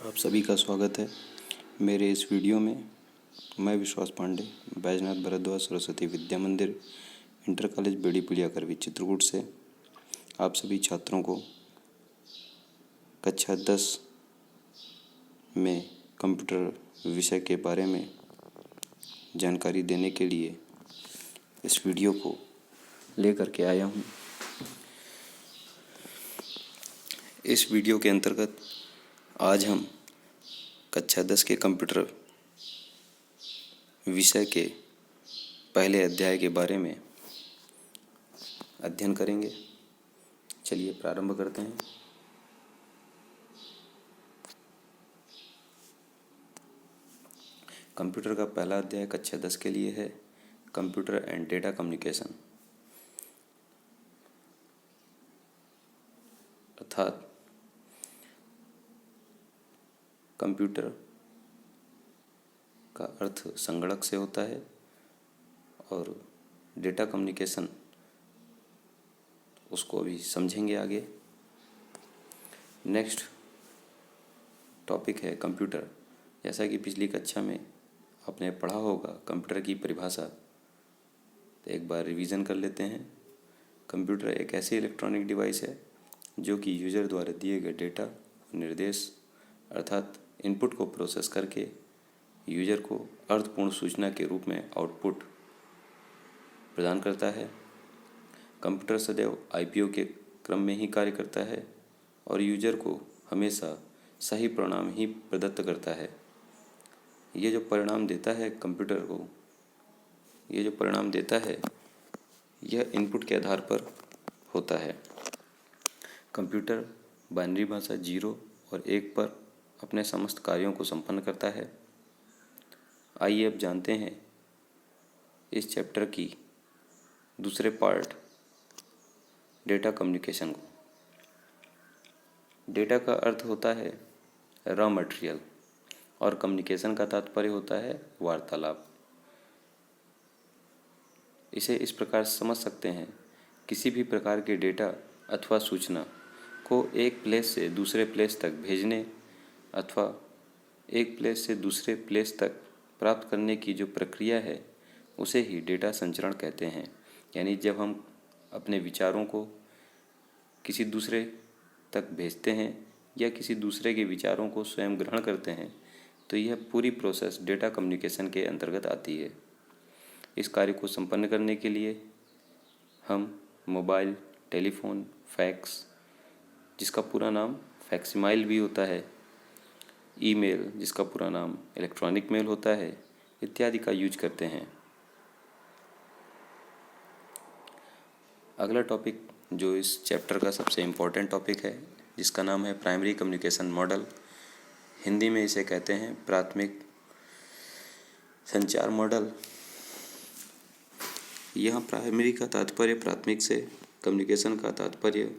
आप सभी का स्वागत है मेरे इस वीडियो में। मैं विश्वास पांडे बैजनाथ भरद्वाज सरस्वती विद्या मंदिर इंटर कॉलेज बेड़ी पुलिया करवी चित्रकूट से आप सभी छात्रों को कक्षा 10 में कंप्यूटर विषय के बारे में जानकारी देने के लिए इस वीडियो को लेकर के आया हूँ। इस वीडियो के अंतर्गत आज हम कक्षा 10 के कंप्यूटर विषय के पहले अध्याय के बारे में अध्ययन करेंगे। चलिए प्रारंभ करते हैं। कंप्यूटर का पहला अध्याय कक्षा 10 के लिए है कंप्यूटर एंड डेटा कम्युनिकेशन, अर्थात कंप्यूटर का अर्थ संगणक से होता है और डेटा कम्युनिकेशन उसको अभी समझेंगे आगे। नेक्स्ट टॉपिक है कंप्यूटर। जैसा कि पिछली कक्षा में आपने पढ़ा होगा कंप्यूटर की परिभाषा, तो एक बार रिवीजन कर लेते हैं। कंप्यूटर एक ऐसी इलेक्ट्रॉनिक डिवाइस है जो कि यूजर द्वारा दिए गए डेटा निर्देश अर्थात इनपुट को प्रोसेस करके यूजर को अर्थपूर्ण सूचना के रूप में आउटपुट प्रदान करता है। कंप्यूटर सदैव आईपीओ के क्रम में ही कार्य करता है और यूजर को हमेशा सही परिणाम ही प्रदत्त करता है। ये जो परिणाम देता है कंप्यूटर को, ये जो परिणाम देता है यह इनपुट के आधार पर होता है। कंप्यूटर बाइनरी भाषा 0 और 1 पर अपने समस्त कार्यों को संपन्न करता है। आइए अब जानते हैं इस चैप्टर की दूसरे पार्ट डेटा कम्युनिकेशन को। डेटा का अर्थ होता है रॉ मटेरियल और कम्युनिकेशन का तात्पर्य होता है वार्तालाप। इसे इस प्रकार समझ सकते हैं, किसी भी प्रकार के डेटा अथवा सूचना को एक प्लेस से दूसरे प्लेस तक भेजने अथवा एक प्लेस से दूसरे प्लेस तक प्राप्त करने की जो प्रक्रिया है उसे ही डेटा संचरण कहते हैं। यानी जब हम अपने विचारों को किसी दूसरे तक भेजते हैं या किसी दूसरे के विचारों को स्वयं ग्रहण करते हैं तो यह पूरी प्रोसेस डेटा कम्युनिकेशन के अंतर्गत आती है। इस कार्य को संपन्न करने के लिए हम मोबाइल, टेलीफोन, फैक्स जिसका पूरा नाम फैक्सिमाइल भी होता है, ईमेल जिसका पूरा नाम इलेक्ट्रॉनिक मेल होता है, इत्यादि का यूज करते हैं। अगला टॉपिक जो इस चैप्टर का सबसे इम्पोर्टेंट टॉपिक है जिसका नाम है प्राइमरी कम्युनिकेशन मॉडल। हिंदी में इसे कहते हैं प्राथमिक संचार मॉडल। यहाँ प्राइमरी का तात्पर्य प्राथमिक से, कम्युनिकेशन का तात्पर्य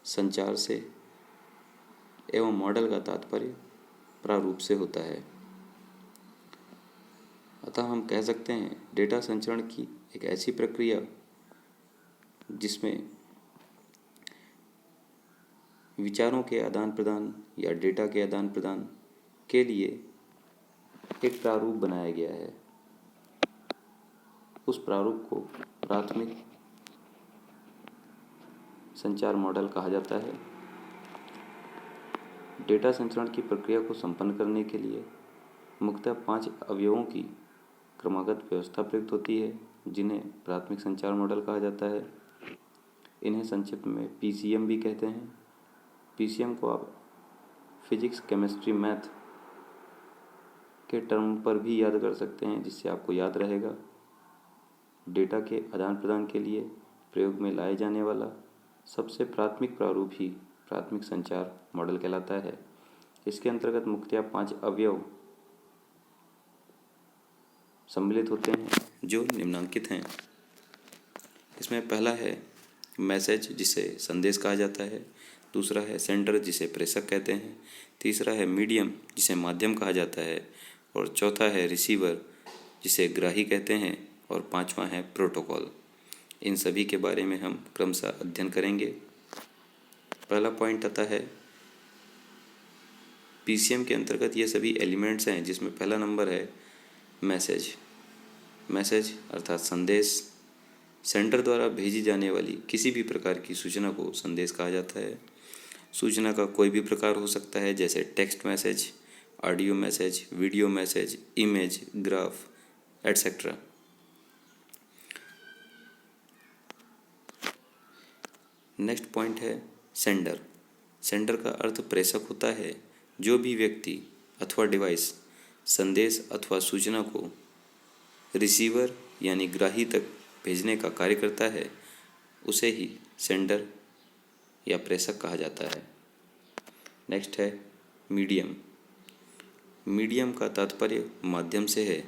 संचार से एवं मॉडल का तात्पर्य प्रारूप से होता है। अतः हम कह सकते हैं डेटा संचरण की एक ऐसी प्रक्रिया जिसमें विचारों के आदान प्रदान या डेटा के आदान प्रदान के लिए एक प्रारूप बनाया गया है। उस प्रारूप को प्राथमिक संचार मॉडल कहा जाता है। डेटा संचरण की प्रक्रिया को संपन्न करने के लिए मुख्यतः 5 अवयवों की क्रमागत व्यवस्था प्रयुक्त होती है जिन्हें प्राथमिक संचार मॉडल कहा जाता है। इन्हें संक्षिप्त में पीसीएम भी कहते हैं। पीसीएम को आप फिजिक्स, केमिस्ट्री, मैथ के टर्म पर भी याद कर सकते हैं जिससे आपको याद रहेगा। डेटा के आदान प्रदान के लिए प्रयोग में लाए जाने वाला सबसे प्राथमिक प्रारूप ही प्राथमिक संचार मॉडल कहलाता है। इसके अंतर्गत मुख्यतः 5 अवयव सम्मिलित होते हैं जो निम्नांकित हैं। इसमें पहला है मैसेज जिसे संदेश कहा जाता है, दूसरा है सेंडर जिसे प्रेषक कहते हैं, तीसरा है मीडियम जिसे माध्यम कहा जाता है और चौथा है रिसीवर जिसे ग्राही कहते हैं और पांचवा है प्रोटोकॉल। इन सभी के बारे में हम क्रमशः अध्ययन करेंगे। पहला पॉइंट आता है पीसीएम के अंतर्गत ये सभी एलिमेंट्स हैं, जिसमें पहला नंबर है मैसेज। मैसेज अर्थात संदेश। सेंडर द्वारा भेजी जाने वाली किसी भी प्रकार की सूचना को संदेश कहा जाता है। सूचना का कोई भी प्रकार हो सकता है, जैसे text message, audio message, video message, image, graph etcetera. Next point है सेंडर। सेंडर का अर्थ प्रेषक होता है। जो भी व्यक्ति अथवा डिवाइस संदेश अथवा सूचना को रिसीवर यानी ग्राही तक भेजने का कार्य करता है, उसे ही सेंडर या प्रेषक कहा जाता है। नेक्स्ट है मीडियम। मीडियम का तात्पर्य माध्यम से है।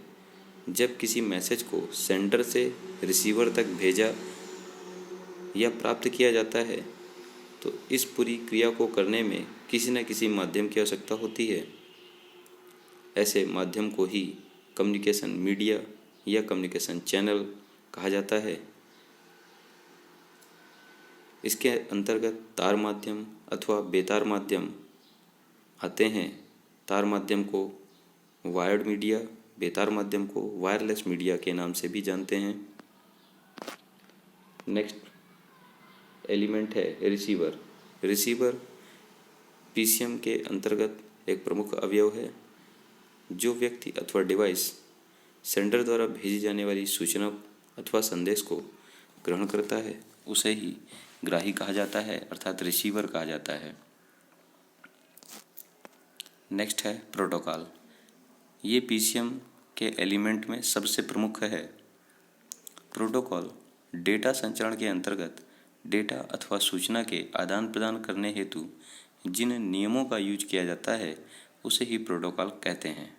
जब किसी मैसेज को सेंडर से रिसीवर तक भेजा या प्राप्त किया जाता है, तो इस पूरी क्रिया को करने में किसी न किसी माध्यम की आवश्यकता होती है। ऐसे माध्यम को ही कम्युनिकेशन मीडिया या कम्युनिकेशन चैनल कहा जाता है। इसके अंतर्गत तार माध्यम अथवा बेतार माध्यम आते हैं। तार माध्यम को वायर्ड मीडिया, बेतार माध्यम को वायरलेस मीडिया के नाम से भी जानते हैं। नेक्स्ट एलिमेंट है रिसीवर। रिसीवर पीसीएम के अंतर्गत एक प्रमुख अवयव है। जो व्यक्ति अथवा डिवाइस सेंडर द्वारा भेजी जाने वाली सूचना अथवा संदेश को ग्रहण करता है, उसे ही ग्राही कहा जाता है, अर्थात रिसीवर कहा जाता है। नेक्स्ट है प्रोटोकॉल। ये पीसीएम के एलिमेंट में सबसे प्रमुख है। प्रोटोकॉल डेटा संचरण के अंतर्गत डेटा अथवा सूचना के आदान प्रदान करने हेतु जिन नियमों का यूज किया जाता है, उसे ही प्रोटोकॉल कहते हैं।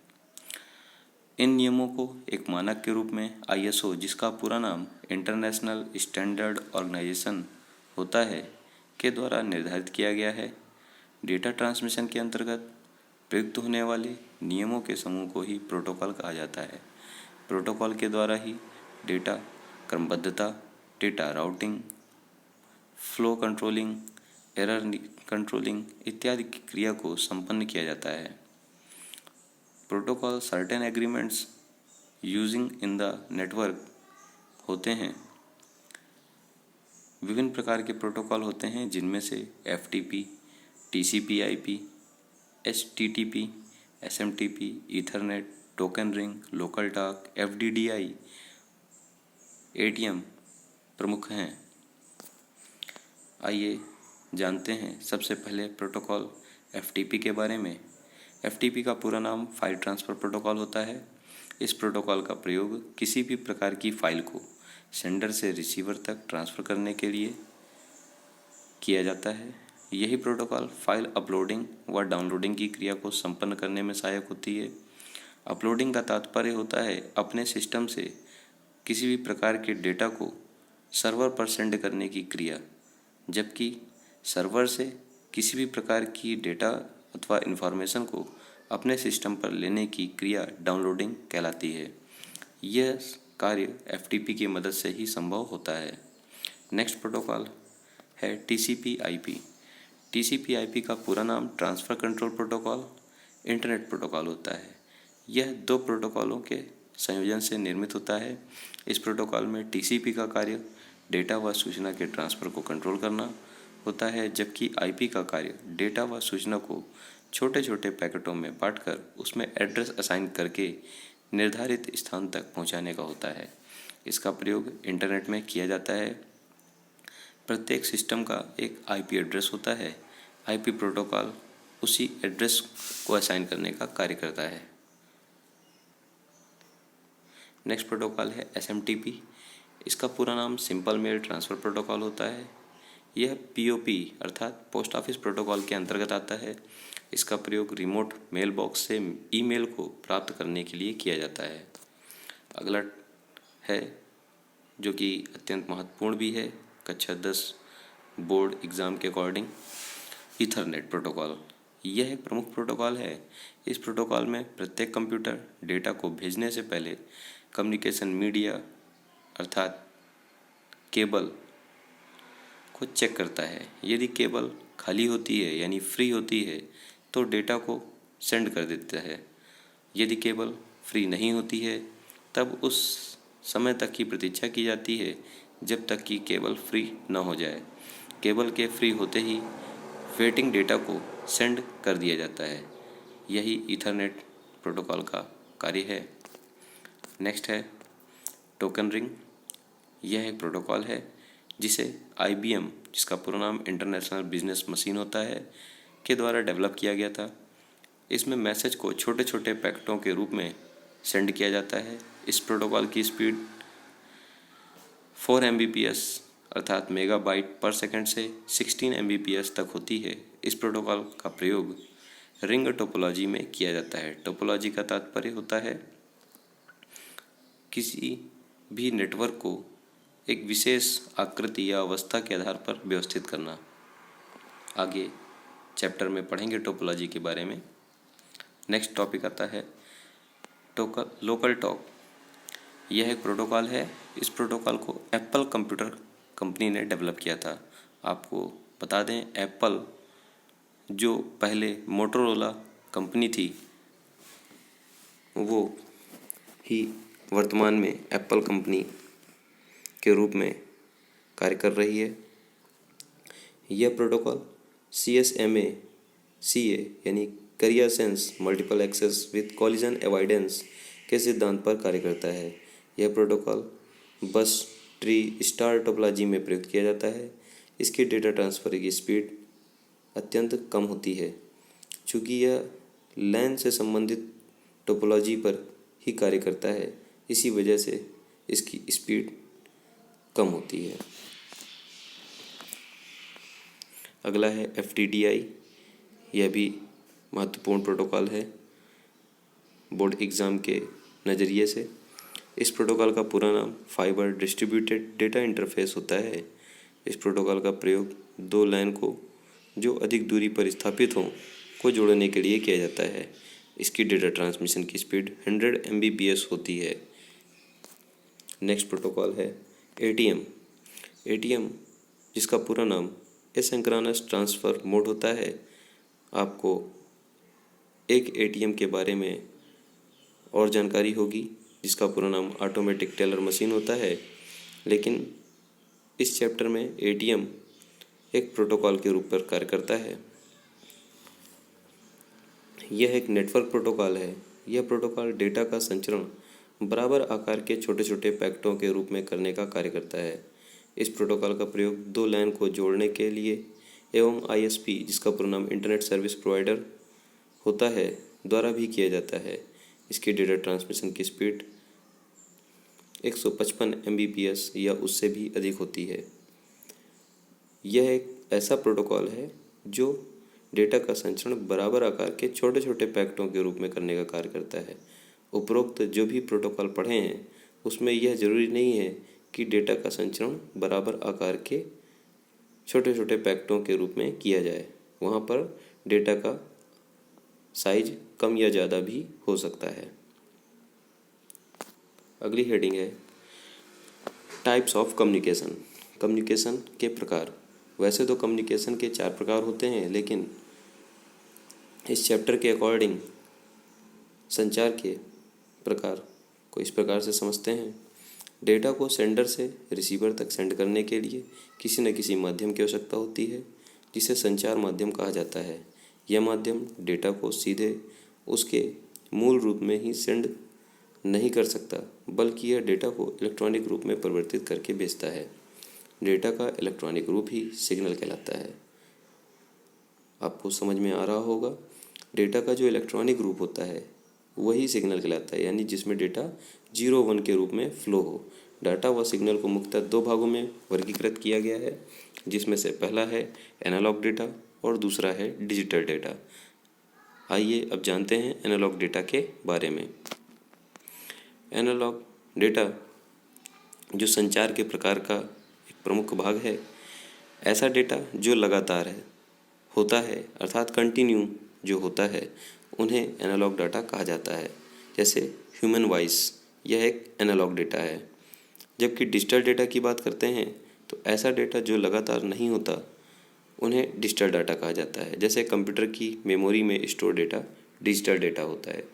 इन नियमों को एक मानक के रूप में आईएसओ, जिसका पूरा नाम इंटरनेशनल स्टैंडर्ड ऑर्गेनाइजेशन होता है, के द्वारा निर्धारित किया गया है। डेटा ट्रांसमिशन के अंतर्गत प्रयुक्त होने वाले नियमों के समूह को ही प्रोटोकॉल कहा जाता है। प्रोटोकॉल के द्वारा ही डेटा क्रमबद्धता, data routing, flow controlling, error controlling इत्यादि की क्रिया को संपन्न किया जाता है। Protocol certain agreements using in the network होते हैं। विभिन्न प्रकार के प्रोटोकॉल होते हैं, जिनमें से FTP, टीसीपी/आईपी, HTTP, SMTP, Ethernet, token ring, local talk, FDDI, ATM प्रमुख हैं। आइए जानते हैं सबसे पहले प्रोटोकॉल एफटीपी के बारे में। एफटीपी का पूरा नाम फाइल ट्रांसफ़र प्रोटोकॉल होता है। इस प्रोटोकॉल का प्रयोग किसी भी प्रकार की फाइल को सेंडर से रिसीवर तक ट्रांसफ़र करने के लिए किया जाता है। यही प्रोटोकॉल फाइल अपलोडिंग व डाउनलोडिंग की क्रिया को संपन्न करने में सहायक होती है। अपलोडिंग का तात्पर्य होता है अपने सिस्टम से किसी भी प्रकार के डेटा को सर्वर पर सेंड करने की क्रिया, जबकि सर्वर से किसी भी प्रकार की डेटा अथवा इन्फॉर्मेशन को अपने सिस्टम पर लेने की क्रिया डाउनलोडिंग कहलाती है। यह कार्य एफटीपी की मदद से ही संभव होता है। नेक्स्ट प्रोटोकॉल है टीसीपी/आईपी। टीसीपी/आईपी का पूरा नाम transfer control protocol internet protocol होता है। यह दो प्रोटोकॉलों के संयोजन से निर्मित होता है। इस प्रोटोकॉल में टीसीपी का कार्य डेटा व सूचना के ट्रांसफ़र को कंट्रोल करना होता है, जबकि आईपी का कार्य डेटा व सूचना को छोटे छोटे पैकेटों में बांटकर उसमें एड्रेस असाइन करके निर्धारित स्थान तक पहुंचाने का होता है। इसका प्रयोग इंटरनेट में किया जाता है। प्रत्येक सिस्टम का एक आईपी एड्रेस होता है। आईपी प्रोटोकॉल उसी एड्रेस को असाइन करने का कार्य करता है। नेक्स्ट प्रोटोकॉल है एसएमटीपी। इसका पूरा नाम सिंपल मेल ट्रांसफ़र प्रोटोकॉल होता है। यह पीओपी अर्थात पोस्ट ऑफिस प्रोटोकॉल के अंतर्गत आता है। इसका प्रयोग रिमोट मेल बॉक्स से ईमेल को प्राप्त करने के लिए किया जाता है। अगला है, जो कि अत्यंत महत्वपूर्ण भी है कक्षा 10 बोर्ड एग्ज़ाम के अकॉर्डिंग, ईथरनेट प्रोटोकॉल। यह एक प्रमुख प्रोटोकॉल है। इस प्रोटोकॉल में प्रत्येक कंप्यूटर डेटा को भेजने से पहले कम्युनिकेशन मीडिया अर्थात केबल को चेक करता है। यदि केबल खाली होती है यानी फ्री होती है, तो डेटा को सेंड कर देता है। यदि केबल फ्री नहीं होती है तब उस समय तक की प्रतीक्षा की जाती है जब तक कि केबल फ्री न हो जाए। केबल के फ्री होते ही वेटिंग डेटा को सेंड कर दिया जाता है। यही ईथरनेट प्रोटोकॉल का कार्य है। नेक्स्ट है टोकन रिंग। यह एक प्रोटोकॉल है जिसे IBM, जिसका पूरा नाम इंटरनेशनल बिजनेस मशीन होता है, के द्वारा डेवलप किया गया था। इसमें मैसेज को छोटे छोटे पैकेटों के रूप में सेंड किया जाता है। इस प्रोटोकॉल की स्पीड 4 Mbps अर्थात मेगाबाइट पर सेकंड से 16 Mbps तक होती है। इस प्रोटोकॉल का प्रयोग रिंग टोपोलॉजी में किया जाता है। टोपोलॉजी का तात्पर्य होता है किसी भी नेटवर्क को एक विशेष आकृति या अवस्था के आधार पर व्यवस्थित करना। आगे चैप्टर में पढ़ेंगे टोपोलॉजी के बारे में। नेक्स्ट टॉपिक आता है लोकल टॉक। यह एक प्रोटोकॉल है। इस प्रोटोकॉल को एप्पल कंप्यूटर कंपनी ने डेवलप किया था। आपको बता दें, एप्पल जो पहले मोटोरोला कंपनी थी, वो ही वर्तमान में एप्पल कंपनी के रूप में कार्य कर रही है। यह प्रोटोकॉल CSMA CA यानी carrier sense multiple access with collision avoidance के सिद्धांत पर कार्य करता है। यह प्रोटोकॉल बस ट्री स्टार टोपोलॉजी में प्रयुक्त किया जाता है। इसकी डेटा ट्रांसफर की स्पीड अत्यंत कम होती है। चूँकि यह LAN से संबंधित टोपोलॉजी पर ही कार्य करता है, इसी वजह से इसकी स्पीड कम होती है। अगला है FTDI। यह भी महत्वपूर्ण प्रोटोकॉल है बोर्ड एग्ज़ाम के नज़रिए से। इस प्रोटोकॉल का पूरा नाम फाइबर डिस्ट्रीब्यूटेड डेटा इंटरफेस होता है। इस प्रोटोकॉल का प्रयोग दो LAN को जो अधिक दूरी पर स्थापित हों को जोड़ने के लिए किया जाता है। इसकी डेटा ट्रांसमिशन की स्पीड 100 Mbps होती है। नेक्स्ट प्रोटोकॉल है ATM, जिसका पूरा नाम एसिंक्रोनस ट्रांसफ़र मोड होता है। आपको एक ATM के बारे में और जानकारी होगी जिसका पूरा नाम ऑटोमेटिक टेलर मशीन होता है, लेकिन इस चैप्टर में ATM एक प्रोटोकॉल के रूप पर कार्य करता है। यह एक नेटवर्क प्रोटोकॉल है। यह प्रोटोकॉल डेटा का संचरण बराबर आकार के छोटे छोटे पैकेटों के रूप में करने का कार्य करता है। इस प्रोटोकॉल का प्रयोग दो LAN को जोड़ने के लिए एवं ISP, जिसका पूरा नाम इंटरनेट सर्विस प्रोवाइडर होता है, द्वारा भी किया जाता है। इसकी डेटा ट्रांसमिशन की स्पीड 155 Mbps या उससे भी अधिक होती है। यह एक ऐसा प्रोटोकॉल है जो डेटा का संचरण बराबर आकार के छोटे छोटे पैकेटों के रूप में करने का कार्य करता है। उपरोक्त जो भी प्रोटोकॉल पढ़े हैं उसमें यह जरूरी नहीं है कि डेटा का संचरण बराबर आकार के छोटे छोटे पैकेटों के रूप में किया जाए। वहाँ पर डेटा का साइज कम या ज़्यादा भी हो सकता है। अगली हेडिंग है टाइप्स ऑफ कम्युनिकेशन। कम्युनिकेशन के प्रकार। वैसे तो कम्युनिकेशन के 4 प्रकार होते हैं, लेकिन इस चैप्टर के अकॉर्डिंग संचार के प्रकार को इस प्रकार से समझते हैं। डेटा को सेंडर से रिसीवर तक सेंड करने के लिए किसी न किसी माध्यम की आवश्यकता होती है, जिसे संचार माध्यम कहा जाता है। यह माध्यम डेटा को सीधे उसके मूल रूप में ही सेंड नहीं कर सकता, बल्कि यह डेटा को इलेक्ट्रॉनिक रूप में परिवर्तित करके भेजता है। डेटा का इलेक्ट्रॉनिक रूप ही सिग्नल कहलाता है। आपको समझ में आ रहा होगा, डेटा का जो इलेक्ट्रॉनिक रूप होता है वही सिग्नल कहलाता है, यानी जिसमें डेटा 0-1 के रूप में फ्लो हो। डाटा व सिग्नल को मुख्यतः 2 भागों में वर्गीकृत किया गया है, जिसमें से पहला है एनालॉग डेटा और दूसरा है डिजिटल डेटा। आइए अब जानते हैं एनालॉग डेटा के बारे में। एनालॉग डेटा जो संचार के प्रकार का एक प्रमुख भाग है। ऐसा डेटा जो लगातार होता है अर्थात कंटिन्यू जो होता है, उन्हें एनालॉग डाटा कहा जाता है। जैसे ह्यूमन वॉइस, यह एक एनालॉग डेटा है। जबकि डिजिटल डेटा की बात करते हैं तो ऐसा डेटा जो लगातार नहीं होता, उन्हें डिजिटल डाटा कहा जाता है। जैसे कंप्यूटर की मेमोरी में स्टोर डेटा डिजिटल डेटा होता है,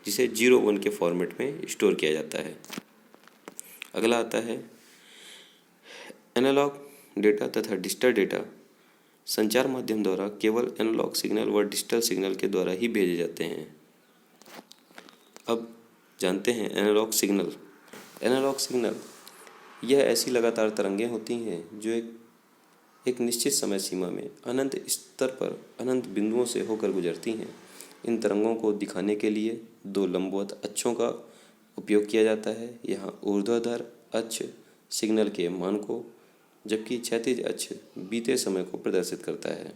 जिसे 0-1 के फॉर्मेट में स्टोर किया जाता है। अगला आता है एनालॉग डेटा तथा डिजिटल डेटा संचार माध्यम द्वारा केवल एनालॉग सिग्नल व डिजिटल सिग्नल के द्वारा ही भेजे जाते हैं। अब जानते हैं एनालॉग सिग्नल। एनालॉग सिग्नल यह ऐसी लगातार तरंगें होती हैं जो एक निश्चित समय सीमा में अनंत स्तर पर अनंत बिंदुओं से होकर गुजरती हैं। इन तरंगों को दिखाने के लिए दो लंबवत अक्षों का उपयोग किया जाता है। यहाँ ऊर्ध्वाधर अक्ष सिग्नल के मान को, जबकि क्षैतिज अक्ष बीते समय को प्रदर्शित करता है।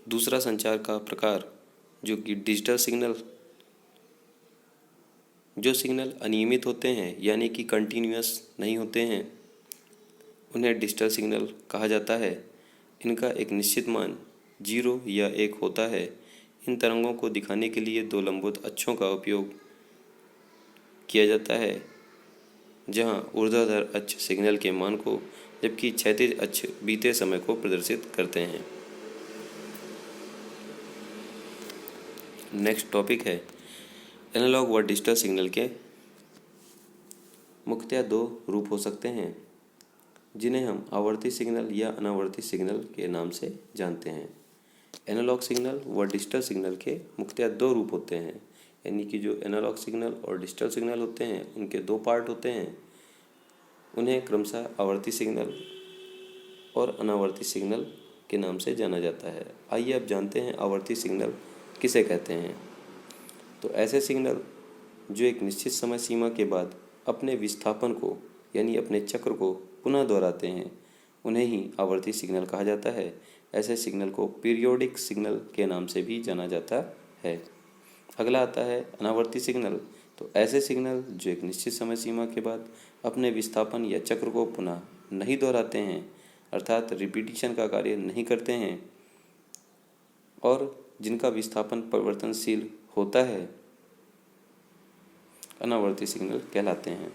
दूसरा संचार का प्रकार जो कि डिजिटल सिग्नल, जो सिग्नल अनियमित होते हैं यानी कि कंटिन्यूअस नहीं होते हैं, उन्हें डिजिटल सिग्नल कहा जाता है। इनका एक निश्चित मान 0 या 1 होता है। इन तरंगों को दिखाने के लिए दो लंबवत अक्षों का उपयोग किया जाता है, जहां ऊर्ध्वाधर अक्ष सिग्नल के मान को, जबकि क्षैतिज अक्ष बीते समय को प्रदर्शित करते हैं। नेक्स्ट टॉपिक है एनालॉग व डिजिटल सिग्नल के मुख्यतः दो रूप हो सकते हैं, जिन्हें हम आवर्ती सिग्नल या अनावर्ती सिग्नल के नाम से जानते हैं। एनालॉग सिग्नल व डिजिटल सिग्नल के मुख्यतः दो रूप होते हैं, यानी कि जो एनालॉग सिग्नल और डिजिटल सिग्नल होते हैं उनके दो पार्ट होते हैं। उन्हें क्रमशः आवर्ती सिग्नल और अनावर्ती सिग्नल के नाम से जाना जाता है। आइए अब जानते हैं आवर्ती सिग्नल किसे कहते हैं। तो ऐसे सिग्नल जो एक निश्चित समय सीमा के बाद अपने विस्थापन को यानी अपने चक्र को पुनः दोहराते हैं, उन्हें ही आवर्ती सिग्नल कहा जाता है। ऐसे सिग्नल को पीरियोडिक सिग्नल के नाम से भी जाना जाता है। अगला आता है अनावर्ती सिग्नल। तो ऐसे सिग्नल जो एक निश्चित समय सीमा के बाद अपने विस्थापन या चक्र को पुनः नहीं दोहराते हैं, अर्थात रिपीटिशन का कार्य नहीं करते हैं, और जिनका विस्थापन परिवर्तनशील होता है, अनावर्ती सिग्नल कहलाते हैं।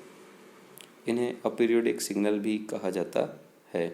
इन्हें अपीरियोडिक सिग्नल भी कहा जाता है।